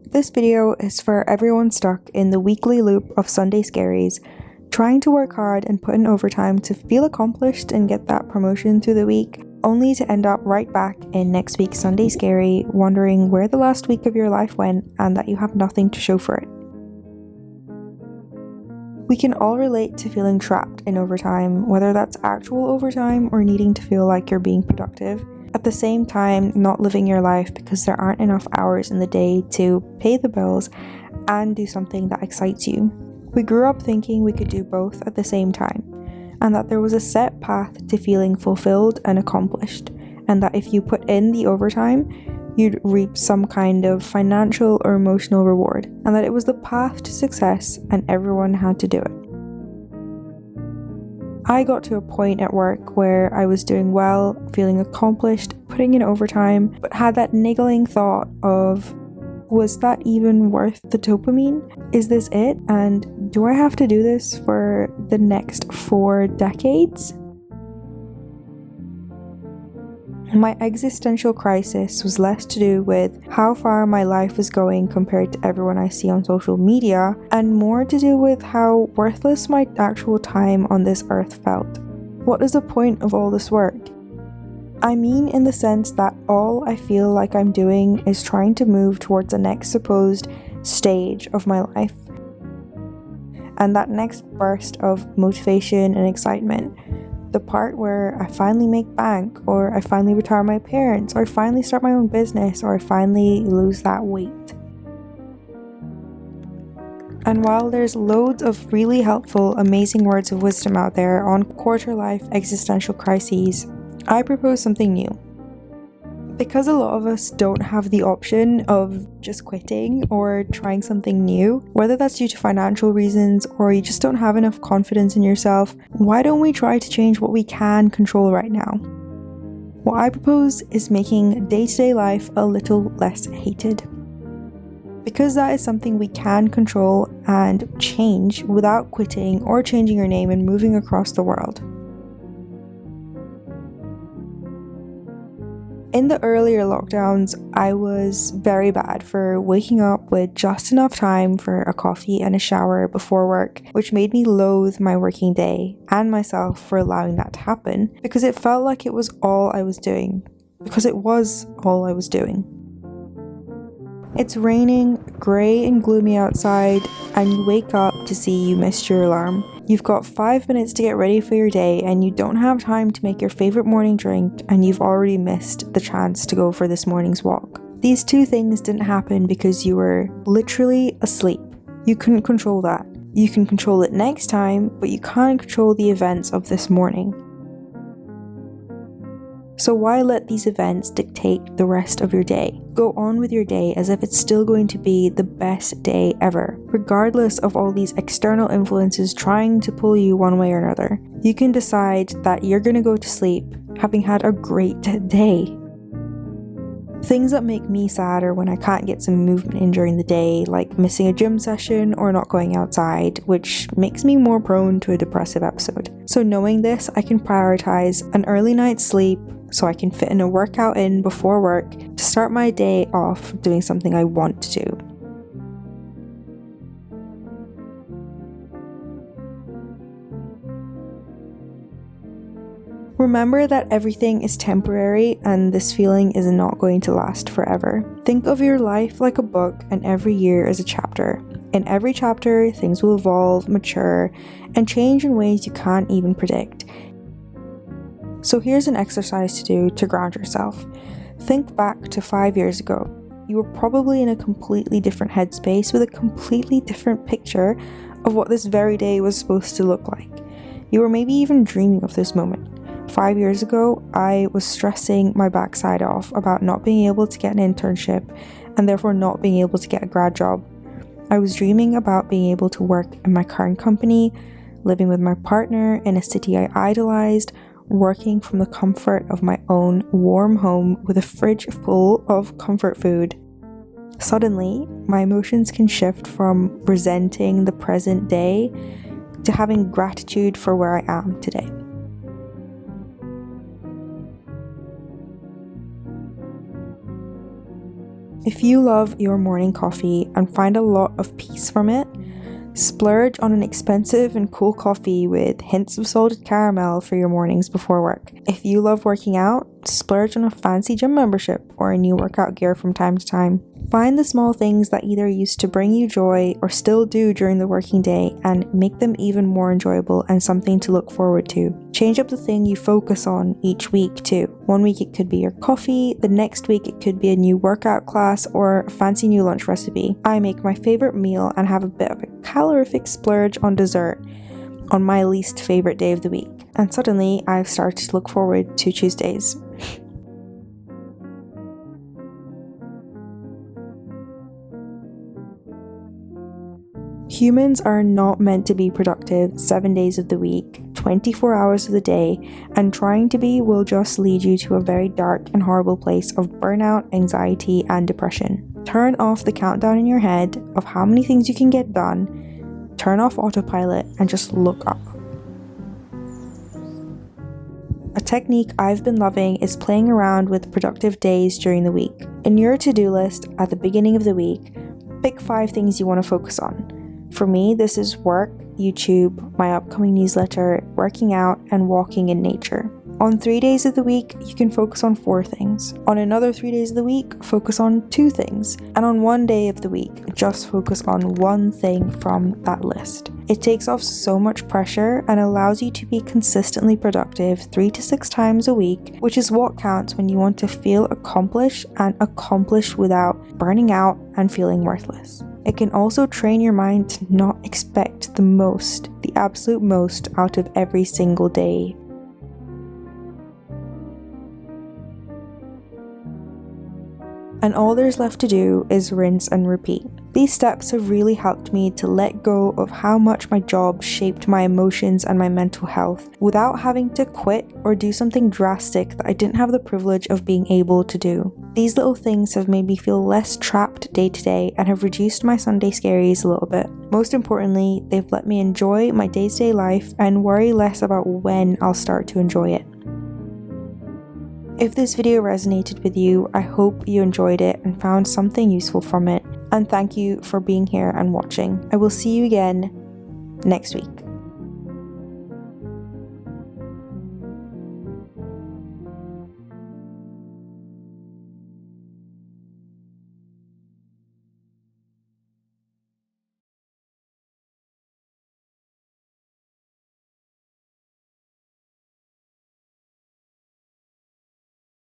This video is for everyone stuck in the weekly loop of Sunday scaries, trying to work hard and put in overtime to feel accomplished and get that promotion through the week, only to end up right back in next week's Sunday scary, wondering where the last week of your life went and that you have nothing to show for it. We can all relate to feeling trapped in overtime, whether that's actual overtime or needing to feel like you're being productive. At the same time, not living your life because there aren't enough hours in the day to pay the bills and do something that excites you. We grew up thinking we could do both at the same time, and that there was a set path to feeling fulfilled and accomplished, and that if you put in the overtime, you'd reap some kind of financial or emotional reward, and that it was the path to success and everyone had to do it. I got to a point at work where I was doing well, feeling accomplished, putting in overtime, but had that niggling thought of, was that even worth the dopamine? Is this it? And do I have to do this for the next 4 decades? My existential crisis was less to do with how far my life was going compared to everyone I see on social media, and more to do with how worthless my actual time on this earth felt. What is the point of all this work? I mean in the sense that all I feel like I'm doing is trying to move towards the next supposed stage of my life. And that next burst of motivation and excitement, the part where I finally make bank, or I finally retire my parents, or I finally start my own business, or I finally lose that weight. And while there's loads of really helpful, amazing words of wisdom out there on quarter-life existential crises, I propose something new. Because a lot of us don't have the option of just quitting or trying something new, whether that's due to financial reasons or you just don't have enough confidence in yourself, why don't we try to change what we can control right now? What I propose is making day-to-day life a little less hated. Because that is something we can control and change without quitting or changing your name and moving across the world. In the earlier lockdowns, I was very bad for waking up with just enough time for a coffee and a shower before work, which made me loathe my working day and myself for allowing that to happen, because it felt like it was all I was doing. Because it was all I was doing. It's raining, grey and gloomy outside, and you wake up to see you missed your alarm. You've got 5 minutes to get ready for your day, and you don't have time to make your favourite morning drink, and you've already missed the chance to go for this morning's walk. These two things didn't happen because you were literally asleep. You couldn't control that. You can control it next time, but you can't control the events of this morning. So why let these events dictate the rest of your day? Go on with your day as if it's still going to be the best day ever, regardless of all these external influences trying to pull you one way or another. You can decide that you're going to go to sleep having had a great day. Things that make me sad are when I can't get some movement in during the day, like missing a gym session or not going outside, which makes me more prone to a depressive episode. So knowing this, I can prioritize an early night's sleep so I can fit in a workout in before work to start my day off doing something I want to do. Remember that everything is temporary and this feeling is not going to last forever. Think of your life like a book, and every year is a chapter. In every chapter, things will evolve, mature, and change in ways you can't even predict. So here's an exercise to do to ground yourself. Think back to 5 years ago. You were probably in a completely different headspace with a completely different picture of what this very day was supposed to look like. You were maybe even dreaming of this moment. 5 years ago, I was stressing my backside off about not being able to get an internship and therefore not being able to get a grad job. I was dreaming about being able to work in my current company, living with my partner in a city I idolized, working from the comfort of my own warm home with a fridge full of comfort food. Suddenly, my emotions can shift from resenting the present day to having gratitude for where I am today. If you love your morning coffee and find a lot of peace from it, splurge on an expensive and cool coffee with hints of salted caramel for your mornings before work. If you love working out, splurge on a fancy gym membership or a new workout gear from time to time. Find the small things that either used to bring you joy or still do during the working day and make them even more enjoyable and something to look forward to. Change up the thing you focus on each week too. One week it could be your coffee, the next week it could be a new workout class or a fancy new lunch recipe. I make my favorite meal and have a bit of a calorific splurge on dessert on my least favorite day of the week. And suddenly I've started to look forward to Tuesdays. Humans are not meant to be productive 7 days of the week, 24 hours of the day, and trying to be will just lead you to a very dark and horrible place of burnout, anxiety, and depression. Turn off the countdown in your head of how many things you can get done, turn off autopilot, and just look up. A technique I've been loving is playing around with productive days during the week. In your to-do list at the beginning of the week, pick 5 things you want to focus on. For me, this is work, YouTube, my upcoming newsletter, working out, and walking in nature. On 3 days of the week, you can focus on 4 things. On another 3 days of the week, focus on 2 things. And on 1 day of the week, just focus on 1 thing from that list. It takes off so much pressure and allows you to be consistently productive 3 to 6 times a week, which is what counts when you want to feel accomplished and accomplish without burning out and feeling worthless. It can also train your mind to not expect the absolute most out of every single day. And all there's left to do is rinse and repeat. These steps have really helped me to let go of how much my job shaped my emotions and my mental health without having to quit or do something drastic that I didn't have the privilege of being able to do. These little things have made me feel less trapped day to day and have reduced my Sunday scaries a little bit. Most importantly, they've let me enjoy my day-to-day life and worry less about when I'll start to enjoy it. If this video resonated with you, I hope you enjoyed it and found something useful from it. And thank you for being here and watching. I will see you again next week.